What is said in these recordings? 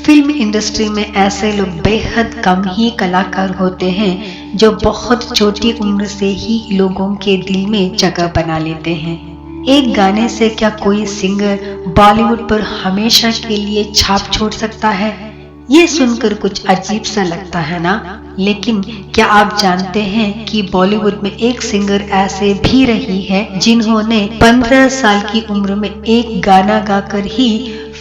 Film industry में ऐसे लोग बेहद कम ही कलाकार होते हैं जो बहुत छोटी उम्र से ही लोगों के दिल में जगह बना लेते हैं। एक गाने से क्या कोई सिंगर बॉलीवुड पर हमेशा के लिए छाप छोड़ सकता है? ये सुनकर कुछ अजीब सा लगता है ना? लेकिन क्या आप जानते हैं कि बॉलीवुड में एक सिंगर ऐसे भी रही है जिन्होंने 15 साल की उम्र में एक गाना गाकर ही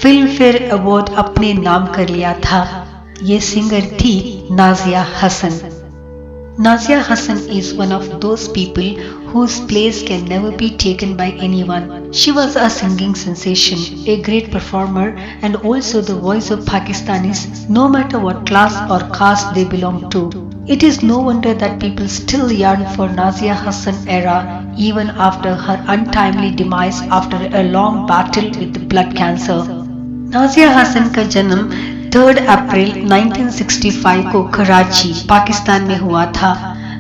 फिल्म फेयर अवार्ड अपने नाम कर लिया था। ये सिंगर थी Nazia Hasan. Nazia Hassan is one of those people whose place can never be taken by anyone. She was a singing sensation, a great performer, and also the voice of Pakistanis, no matter what class or caste they belong to. It is no wonder that people still yearn for Nazia Hassan era even after her untimely demise after a long battle with blood cancer. Nazia Hasan का जन्म 3 अप्रैल 1965 को कराची, पाकिस्तान में हुआ था।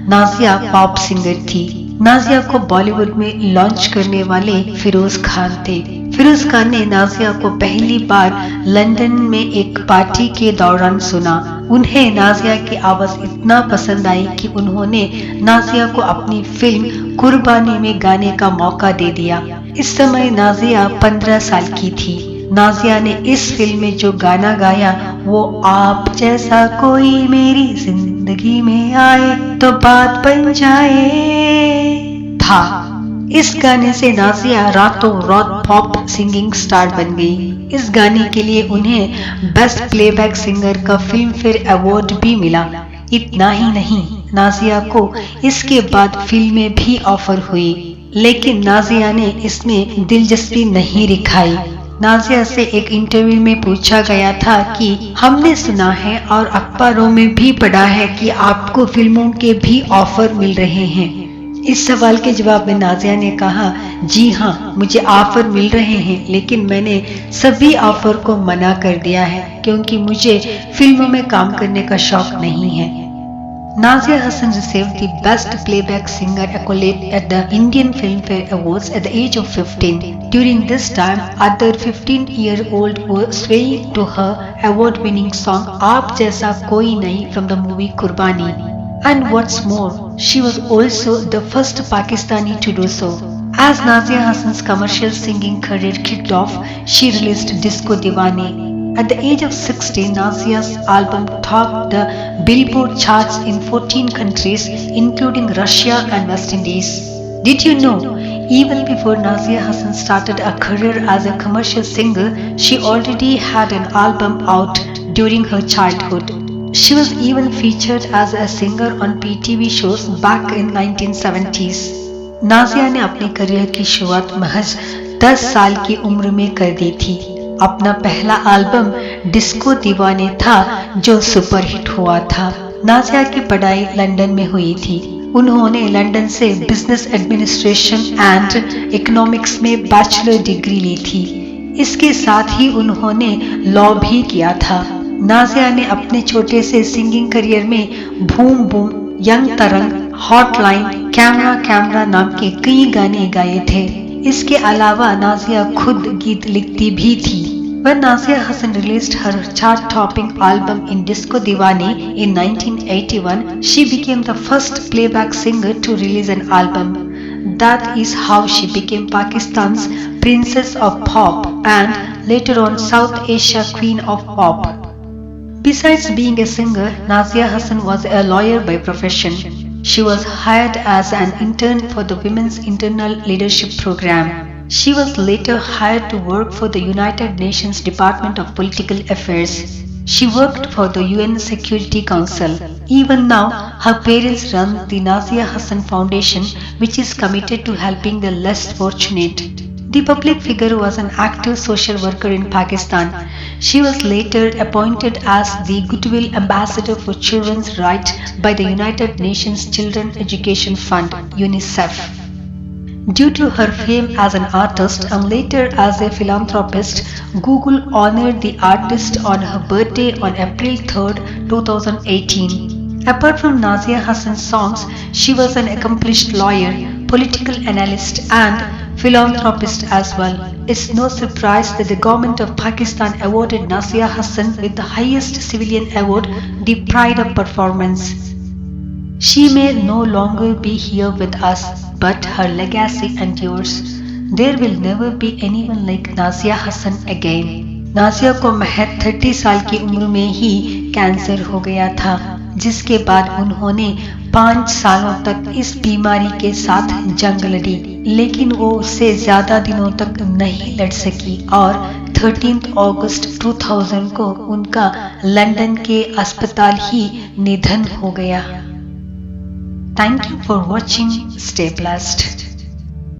Nazia pop singer थी। नाज़िया को बॉलीवुड में launch करने वाले फिरोज खान थे। फिरोज खान ने नाज़िया को पहली बार लंदन में एक पार्टी के दौरान सुना। उन्हें नाज़िया की आवाज इतना पसंद आई कि उन्होंने नाज़िया को अपनी फिल्म कुर्बानी में गाने का मौका दे दिया। इस समय नाज़िया 15 साल की थी। नाज़िया ने इस फिल्म में जो गाना गाया वो आप जैसा कोई मेरी जिंदगी में आए तो बात बन जाए था। इस गाने से नाज़िया रातों रात पॉप सिंगिंग स्टार बन गई। इस गाने के लिए उन्हें बेस्ट प्लेबैक सिंगर का फिल्म फेयर अवार्ड भी मिला। इतना ही नहीं, नाज़िया को इसके बाद फिल्में भी ऑफर हुई, लेकिन नाज़िया ने इसमें दिलचस्पी नहीं दिखाई। नाज़िया से एक इंटरव्यू में पूछा गया था कि हमने सुना है और अखबारों में भी पढ़ा है कि आपको फिल्मों के भी ऑफर मिल रहे हैं। इस सवाल के जवाब में नाज़िया ने कहा, जी हाँ, मुझे ऑफर मिल रहे हैं, लेकिन मैंने सभी ऑफर को मना कर दिया है क्योंकि मुझे फिल्मों में काम करने का शौक नहीं है। Nazia Hassan received the Best Playback Singer accolade at the Indian Filmfare Awards at the age of 15. During this time, other 15-year-old were swaying to her award-winning song "Aap Jaisa Koi Nahi" from the movie Kurbani. And what's more, she was also the first Pakistani to do so. As Nazia Hassan's commercial singing career kicked off, she released Disco Diwani. At the age of 16, Nazia's album topped the Billboard charts in 14 countries, including Russia and West Indies. Did you know, even before Nazia Hassan started a career as a commercial singer, she already had an album out during her childhood. She was even featured as a singer on PTV shows back in 1970s. Nazia ने अपने career की शुरुआत महज 10 साल की उम्र में कर दी थी। अपना पहला एल्बम डिस्को दीवाने था जो सुपरहिट हुआ था। नाज़िया की पढ़ाई लंदन में हुई थी। उन्होंने लंदन से बिजनेस एडमिनिस्ट्रेशन एंड इकोनॉमिक्स में बैचलर डिग्री ली थी। इसके साथ ही उन्होंने लॉ भी किया था। नाज़िया ने अपने छोटे से सिंगिंग करियर में बूम बूम, यंग तरंग, हॉटलाइन, कैमरा कैमरा नाम के कई गाने गाए थे। इसके अलावा नाज़िया खुद गीत लिखती भी थी। When Nazia Hassan released her chart-topping album in Disco Diwani in 1981, she became the first playback singer to release an album. That is how she became Pakistan's Princess of Pop and later on South Asia Queen of Pop. Besides being a singer, Nazia Hassan was a lawyer by profession. She was hired as an intern for the Women's Internal Leadership Program. She was later hired to work for the United Nations Department of Political Affairs. She worked for the UN Security Council. Even now, her parents run the Nazia Hassan Foundation, which is committed to helping the less fortunate. The public figure was an active social worker in Pakistan. She was later appointed as the Goodwill Ambassador for Children's Rights by the United Nations Children Education Fund, UNICEF. Due to her fame as an artist and later as a philanthropist, Google honored the artist on her birthday on April 3, 2018. Apart from Nazia Hassan's songs, she was an accomplished lawyer, political analyst and philanthropist as well. It's no surprise that the government of Pakistan awarded Nasia Hassan with the highest civilian award, the Pride of Performance. She may no longer be here with us, but her legacy endures. There will never be anyone like Nasia Hassan again. Nasiya को महज 30 साल की उम्र में ही cancer हो गया था, जिसके बाद उन्होंने 5 सालों तक इस बीमारी के साथ जंग लड़ी, लेकिन वो उससे ज्यादा दिनों तक नहीं लड़ सकी और 13 अगस्त 2000 को उनका लंदन के अस्पताल ही निधन हो गया। Thank you for watching. Stay blessed.